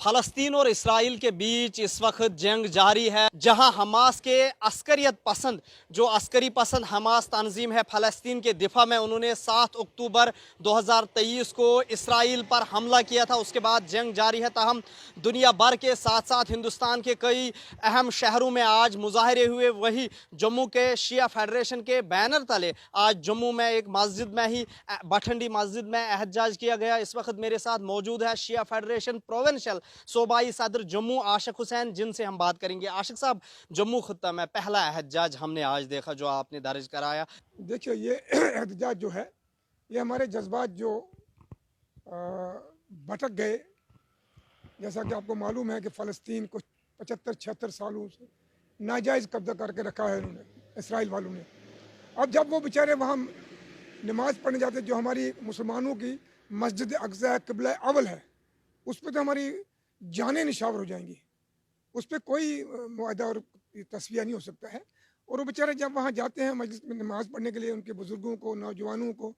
फलस्तीन और इसराइल के बीच इस वक्त जंग जारी है, जहां हमास के अस्करियत पसंद जो अस्करी पसंद हमास तंजीम है फलस्तीन के दिफा में, उन्होंने 7 अक्टूबर 2023 को इसराइल पर हमला किया था। उसके बाद जंग जारी है। ताहम दुनिया भर के साथ साथ हिंदुस्तान के कई अहम शहरों में आज मुजाहरे हुए। वही जम्मू के शिया फेडरेशन के बैनर तले आज जम्मू में एक मस्जिद में ही बठंडी मस्जिद में एहतजाज किया गया। इस वक्त मेरे साथ मौजूद है शिया फेडरेशन प्रोविंशियल सूबाई सदर जम्मू आशिक हुसैन, जिनसे हम बात करेंगे। आशिक साहब, जम्मू खत्ता में पहला एहतजाज हमने आज देखा जो आपने दर्ज कराया। देखिए, ये एहतजाज जो है, ये हमारे जज्बात जो भटक गए। जैसा कि आपको मालूम है कि फ़लस्तीन को 75-76 सालों से नाजायज़ कब्जा करके रखा है इन्होंने, इसराइल वालों ने। अब जब वो बेचारे वहाँ नमाज़ पढ़ने जाते, जो हमारी मुसलमानों की मस्जिद अक़सा क़िबला अव्वल है, उस पर तो हमारी जानें निशावर हो जाएंगी। उस पर कोई मुआहदा और तस्वीर नहीं हो सकता है। और वो बेचारे जब वहाँ जाते हैं मस्जिद में नमाज़ पढ़ने के लिए, उनके बुज़ुर्गों को, नौजवानों को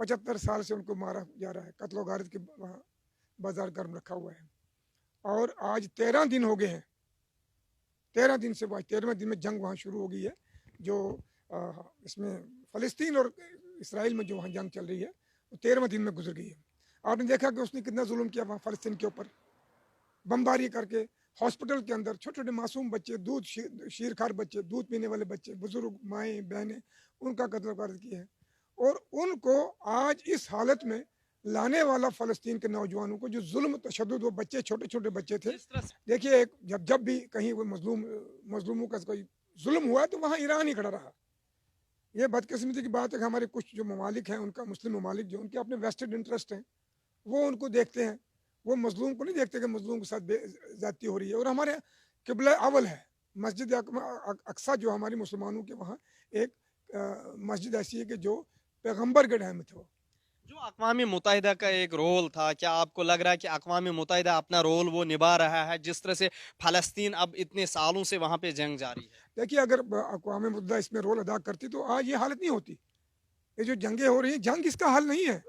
75 साल से उनको मारा जा रहा है, कत्ल गारत के वहाँ बाजार गर्म रखा हुआ है। और आज 13 दिन हो गए हैं, 13 दिन से 13वें दिन में जंग वहाँ शुरू हो गई है। जो इसमें फ़लस्तीन और इसराइल में जो वहाँ जंग चल रही है, वो 13वें दिन में गुजर गई है। आपने देखा कि उसने कितना जुल्म किया वहाँ फ़लस्तीन के ऊपर, बमबारी करके हॉस्पिटल के अंदर छोटे छोटे मासूम बच्चे, दूध शीरखार बच्चे, दूध पीने वाले बच्चे, बुजुर्ग माएँ बहनें, उनका कत्ल गारत किया है। और उनको आज इस हालत में लाने वाला फ़लस्तीन के नौजवानों को जो जुल्म तशद्दुद, वो बच्चे छोटे छोटे बच्चे थे। देखिए, जब भी कहीं वो मजलूमों का कोई जुल्म हुआ तो वहाँ ईरान ही खड़ा रहा। ये बदकिस्मती की बात है कि हमारे कुछ जो ममालिक हैं, उनका मुस्लिम ममालिक जो उनके अपने वेस्टेड इंटरेस्ट हैं, वो उनको देखते हैं, वो मजलूम को नहीं देखते कि मजलूम के साथ ज्यादती हो रही है। और हमारे क़िबला अव्वल है मस्जिद अक़सा, जो हमारी मुसलमानों के वहाँ एक मस्जिद ऐसी है कि जो पैगम्बर के टाइम में थे। जो अक़वामी मुत्तहिदा का एक रोल था, क्या आपको लग रहा है कि अक़वामी मुत्तहिदा अपना रोल वो निभा रहा है, जिस तरह से फ़लस्तीन अब इतने सालों से वहाँ पे जंग जारी है? देखिए, अगर अक़वाम मुत्तहिदा इसमें रोल अदा करती तो आज ये हालत नहीं होती। ये जो जंगें हो रही हैं, जंग इसका हल नहीं है।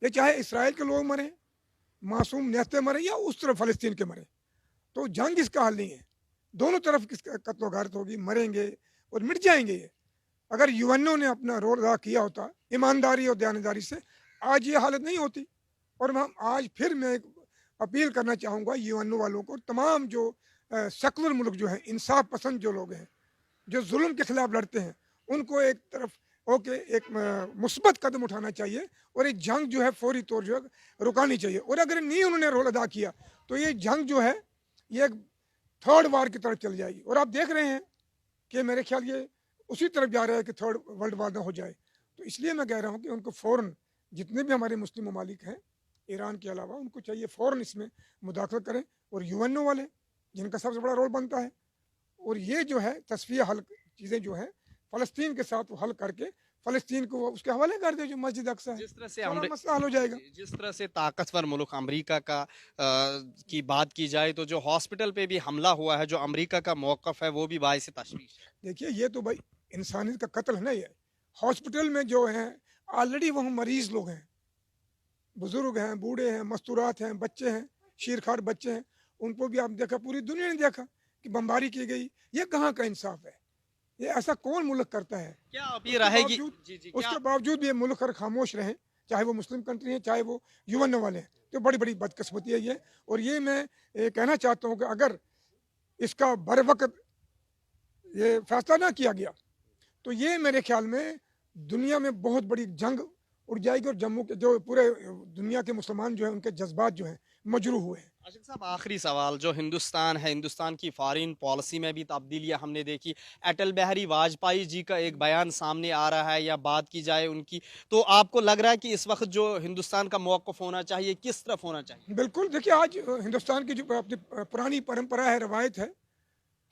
ये चाहे इसराइल के लोग मरें, मासूम नेस्ते मरे, या उस तरफ फ़लस्तीन के मरे, तो जंग इसका हल नहीं है। दोनों तरफ कत्ल गारत होगी, मरेंगे और मिट जाएंगे ये। अगर यूएनओ ने अपना रोल अदा किया होता ईमानदारी और दयानतदारी से, आज ये हालत नहीं होती। और हम आज फिर मैं अपील करना चाहूँगा यूएनओ वालों को, तमाम जो सेकुलर मुल्क जो है, इंसाफ पसंद जो लोग हैं, जो जुल्म के खिलाफ लड़ते हैं, उनको एक तरफ ओके एक मुस्बत कदम उठाना चाहिए और एक जंग जो है फौरी तौर जो है रुकानी चाहिए। और अगर नहीं उन्होंने रोल अदा किया तो ये जंग जो है ये एक थर्ड वार की तरफ चल जाएगी। और आप देख रहे हैं कि मेरे ख्याल ये उसी तरफ जा रहा है कि थर्ड वर्ल्ड वार ना हो जाए। तो इसलिए मैं कह रहा हूँ कि उनको फ़ौरन, जितने भी हमारे मुस्लिम ममालिक हैं ईरान के अलावा, उनको चाहिए फ़ौरन इसमें मुदाखलत करें। और यूएनओ वाले, जिनका सबसे बड़ा रोल बनता है, और ये जो है तस्फिया हल चीज़ें जो है फ़लस्तीन के साथ हल करके फ़लस्तीन को उसके हवाले कर दे, जो मस्जिद अक़सा है, जिस तरह से मसला हल हो जाएगा। जिस तरह से ताकतवर मुल्क अमेरिका का की बात की जाए, तो जो हॉस्पिटल पे भी हमला हुआ है, जो अमेरिका का मौक़िफ़ है, वो भी बाइस तशवीश है। देखिए, ये तो भाई इंसानियत का कत्ल है ना। ये हॉस्पिटल में जो है ऑलरेडी वहाँ मरीज़ लोग हैं, बुज़ुर्ग हैं, बूढ़े हैं, मस्तूरात हैं, बच्चे हैं, शीरखार बच्चे हैं, उनको भी आप देखा, पूरी दुनिया ने देखा कि बमबारी की गई। ये कहाँ का इंसाफ है? ये ऐसा कौन मुल्क करता है? क्या अपील रहेगी? उसके बावजूद भी ये मुल्क अगर खामोश रहें, चाहे वो मुस्लिम कंट्री है, चाहे वो यूएनओ वाले हैं, तो बड़ी बड़ी बदकिस्मती है ये। और ये मैं कहना चाहता हूँ कि अगर इसका बर वक्त ये फैसला ना किया गया तो ये मेरे ख्याल में दुनिया में बहुत बड़ी जंग उड़ जाएगी। और जम्मू के जो पूरे दुनिया के मुसलमान जो है, उनके जज्बात जो हैं मजरूह हुए हैं। आशिक साहब, आखिरी सवाल, जो हिंदुस्तान है, हिंदुस्तान की फॉरेन पॉलिसी में भी तब्दीलियां हमने देखी। अटल बिहारी वाजपेयी जी का एक बयान सामने आ रहा है, या बात की जाए उनकी, तो आपको लग रहा है कि इस वक्त जो हिंदुस्तान का मौक़िफ़ होना चाहिए, किस तरफ होना चाहिए? बिल्कुल, देखिए, आज हिंदुस्तान की जो अपनी पुरानी परंपरा है, रवायत है,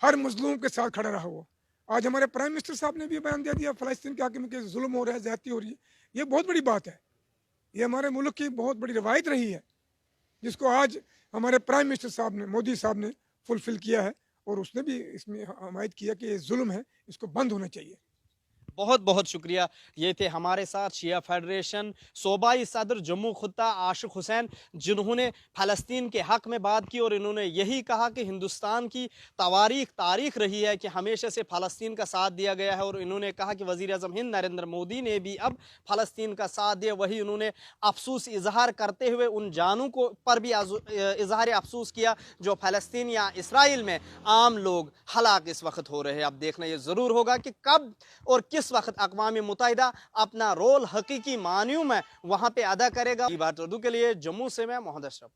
हर मजलूम के साथ खड़ा रहा वो। आज हमारे प्राइम मिनिस्टर साहब ने भी बयान दे दिया, फ़लस्तीन के हाकिम के जुल्म हो रहा है, ज़्यादती हो रही है। ये बहुत बड़ी बात है। ये हमारे मुल्क की बहुत बड़ी रवायत रही है, जिसको आज हमारे प्राइम मिनिस्टर साहब ने, मोदी साहब ने फुलफिल किया है। और उसने भी इसमें हमायत किया कि ये जुल्म है, इसको बंद होना चाहिए। बहुत बहुत शुक्रिया। ये थे हमारे साथ शिया फेडरेशन सूबाई सदर जम्मू खुत्ता आशिक हुसैन, जिन्होंने फ़लस्तीन के हक़ में बात की और इन्होंने यही कहा कि हिंदुस्तान की तारीख रही है कि हमेशा से फ़लस्तीन का साथ दिया गया है। और इन्होंने कहा कि वज़ीर आज़म हिंद नरेंद्र मोदी ने भी अब फ़लस्तीन का साथ दिया। वही उन्होंने अफसोस इजहार करते हुए उन जानों को पर भी इजहार अफसोस किया जो फ़लस्तीन या इसराइल में आम लोग हलाक इस वक्त हो रहे हैं। अब देखना ये ज़रूर होगा कि कब और किस वक्त अक़वाम मुत्तहिदा अपना रोल हकीकी मानियों में वहाँ पे अदा करेगा। बात उर्दू के लिए जम्मू से मैं मोहम्मद अशरफ।